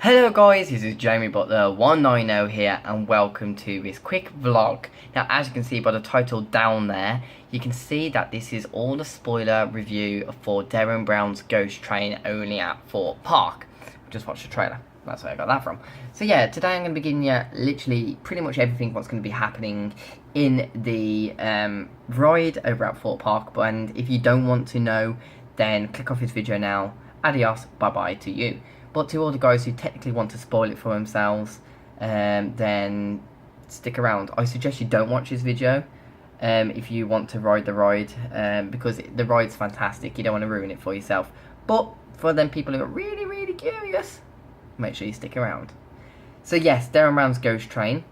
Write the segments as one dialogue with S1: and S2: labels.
S1: Hello guys, this is Jamie Butler 190 here and welcome to this quick vlog. Now as you can see by the title down there, you can see that this is all the spoiler review for Derren Brown's Ghost Train only at Thorpe Park. Just watched the trailer, that's where I got that from. So yeah, today I'm going to be giving you literally pretty much everything what's going to be happening in the ride over at Thorpe Park. And if you don't want to know, then click off this video now. Adios, bye bye to you. But to all the guys who technically want to spoil it for themselves, then stick around. I suggest you don't watch this video if you want to ride the ride, because the ride's fantastic. You don't want to ruin it for yourself. But for them people who are really curious, make sure you stick around. So yes, Derren Brown's Ghost Train,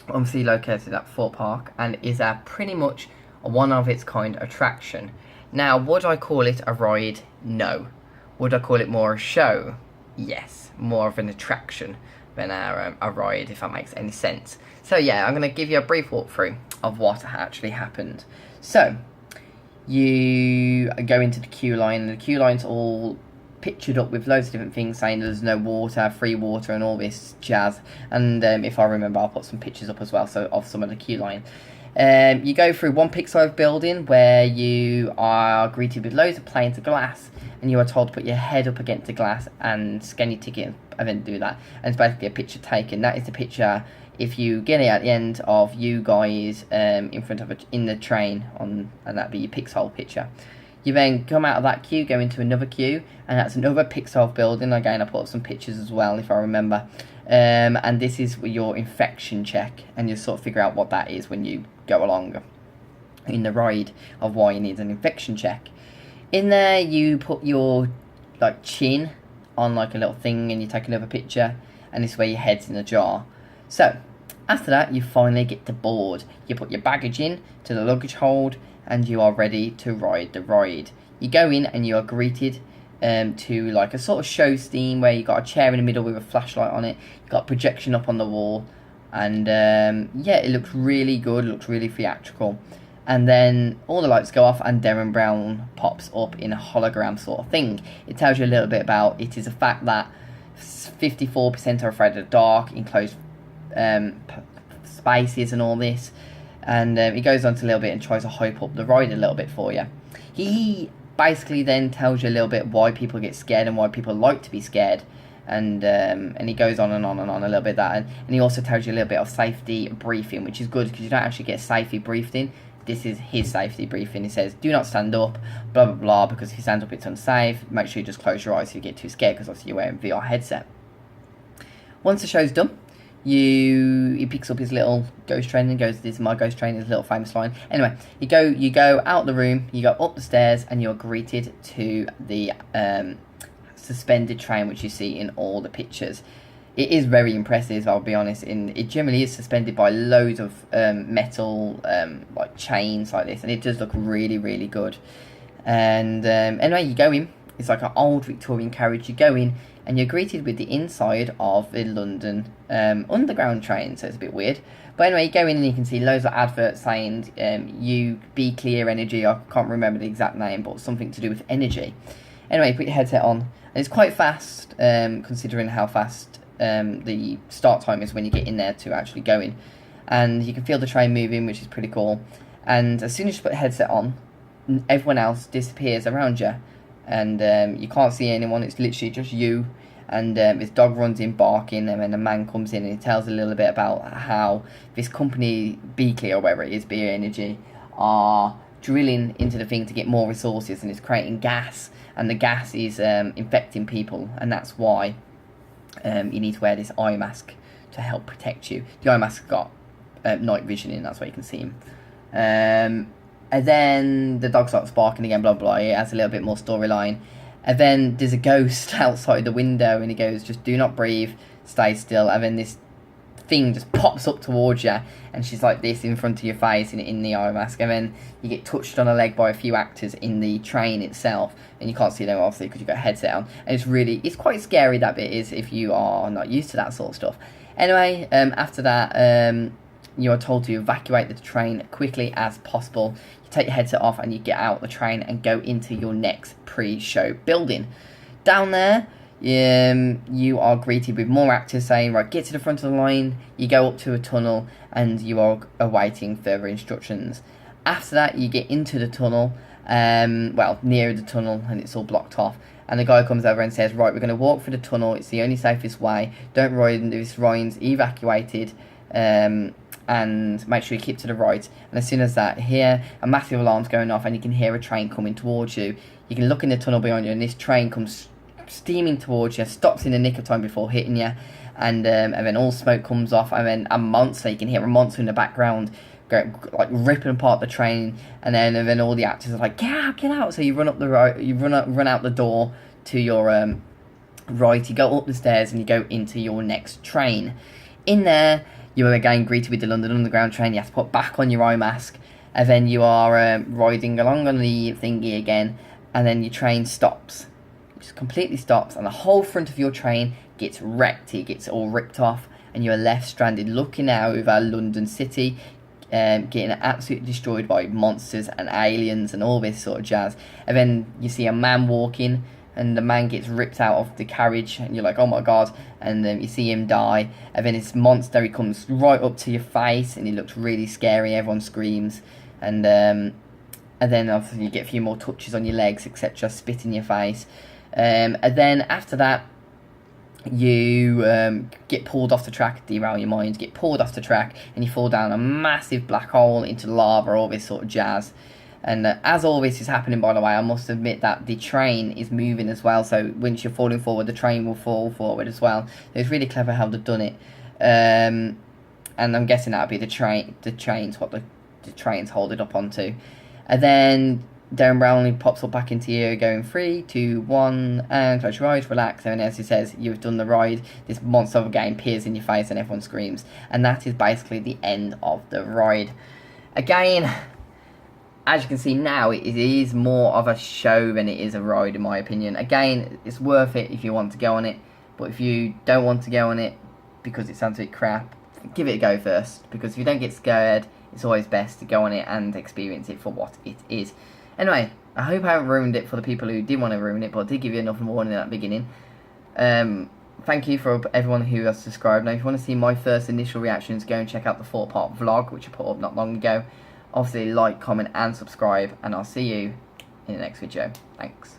S1: obviously located at Thorpe Park, and is a pretty much a one of its kind attraction. Now, would I call it a ride? No. Would I call it more a show? Yes, more of an attraction than a ride, if that makes any sense. So yeah, I'm going to give you a brief walkthrough of what actually happened. So, you go into the queue line, and the queue line's all pictured up with loads of different things saying there's no water, free water and all this jazz. And if I remember, I'll put some pictures up as well so of some of the queue line. You go through one pixel building where you are greeted with loads of planes of glass, and you are told to put your head up against the glass and scan your ticket and then do that. And it's basically a picture taken. That is the picture if you get it at the end of you guys in front of in the train, and that'd be your pixel picture. You then come out of that queue, go into another queue, and that's another pixel building. Again, I put up some pictures as well if I remember. And this is your infection check, and you sort of figure out what that is when you go along in the ride of why you need an infection check. In there, you put your chin on a little thing, and you take another picture, and this is where your head's in a jar. So after that, you finally get to board. You put your baggage in to the luggage hold, and you are ready to ride the ride. You go in, and you are greeted to a sort of show scene where you got a chair in the middle with a flashlight on it. You got a projection up on the wall, and yeah, it looks really good. It looks really theatrical. And then all the lights go off, and Derren Brown pops up in a hologram sort of thing. It tells you a little bit about it is a fact that 54% are afraid of the dark, enclosed spaces and all this. And he goes on to a little bit and tries to hype up the ride a little bit for you. He basically then tells you a little bit why people get scared and why people like to be scared. And he goes on and on and on a little bit that. And he also tells you a little bit of safety briefing, which is good because you don't actually get safety briefed in. This is his safety briefing. He says, do not stand up, blah, blah, blah, because if you stand up, it's unsafe. Make sure you just close your eyes if you get too scared, because obviously you're wearing a VR headset. Once the show's done, he picks up his little ghost train and goes, this is my ghost train, his little famous line. Anyway, you go out the room, you go up the stairs, and you're greeted to the suspended train, which you see in all the pictures. It is very impressive, I'll be honest. It generally is suspended by loads of metal chains like this, and it does look really good. And anyway, you go in. It's like an old Victorian carriage. You go in, and you're greeted with the inside of the London Underground train, so it's a bit weird. But anyway, you go in and you can see loads of adverts saying you be clear energy. I can't remember the exact name, but something to do with energy. Anyway, put your headset on, and it's quite fast, considering how fast the start time is when you get in there to actually go in. And you can feel the train moving, which is pretty cool. And as soon as you put the headset on, everyone else disappears around you. And you can't see anyone, it's literally just you. And this dog runs in barking, and then a man comes in and he tells a little bit about how this company, Beacley or whatever it is, Beer Energy, are drilling into the thing to get more resources, and it's creating gas, and the gas is infecting people, and that's why you need to wear this eye mask to help protect you. The eye mask's got night vision in, that's why you can see him. And then the dog starts barking again, blah blah. It has a little bit more storyline. And then there's a ghost outside the window, and he goes, just do not breathe, stay still. And then this thing just pops up towards you, and she's like this in front of your face in the eye mask. And then you get touched on the leg by a few actors in the train itself, and you can't see them obviously because you've got a headset on. And it's quite scary, that bit is, if you are not used to that sort of stuff. Anyway, after that, you are told to evacuate the train quickly as possible. You take your headset off and you get out the train and go into your next pre-show building. Down there, you are greeted with more actors saying, right, get to the front of the line. You go up to a tunnel and you are awaiting further instructions. After that, you get into the tunnel, near the tunnel, and it's all blocked off. And the guy comes over and says, right, we're going to walk through the tunnel. It's the only safest way. Don't ride into this Ryan's evacuated. And make sure you keep to the right. And as soon as that, hear a massive alarm's going off and you can hear a train coming towards you. You can look in the tunnel behind you and this train comes steaming towards you, stops in the nick of time before hitting you. And then all smoke comes off, and then a monster, you can hear a monster in the background go, like ripping apart the train, and then all the actors are like, get out, so you run up the road, you run out the door to your right, you go up the stairs and you go into your next train. In there, you are again greeted with the London Underground train. You have to put back on your eye mask, and then you are riding along on the thingy again, and then your train stops. It just completely stops, and the whole front of your train gets wrecked. It gets all ripped off, and you are left stranded looking out over London City, getting absolutely destroyed by monsters and aliens and all this sort of jazz. And then you see a man walking, and the man gets ripped out of the carriage, and you're like, oh my god, and then you see him die, and then this monster, he comes right up to your face, and he looks really scary, everyone screams, and then obviously you get a few more touches on your legs, etc., spit in your face, and then after that, you get pulled off the track, derail your mind, get pulled off the track, and you fall down a massive black hole into lava, all this sort of jazz. And as all this is happening, by the way, I must admit that the train is moving as well, so once you're falling forward, the train will fall forward as well. It's really clever how they've done it. And I'm guessing that'll be the train's what the train's holding up onto. And then Derren Brown pops up back into you, going 3, 2, 1, and close your eyes, relax, and as he says, you've done the ride, this monster of a game peers in your face and everyone screams. And that is basically the end of the ride. Again, as you can see now, it is more of a show than it is a ride, in my opinion. Again, it's worth it if you want to go on it, but if you don't want to go on it because it sounds a bit crap, give it a go first, because if you don't get scared, it's always best to go on it and experience it for what it is. Anyway, I hope I haven't ruined it for the people who did want to ruin it, but I did give you enough warning at the beginning. Thank you for everyone who has subscribed. Now, if you want to see my first initial reactions, go and check out the 4-part vlog, which I put up not long ago. Obviously, like, comment, and subscribe, and I'll see you in the next video. Thanks.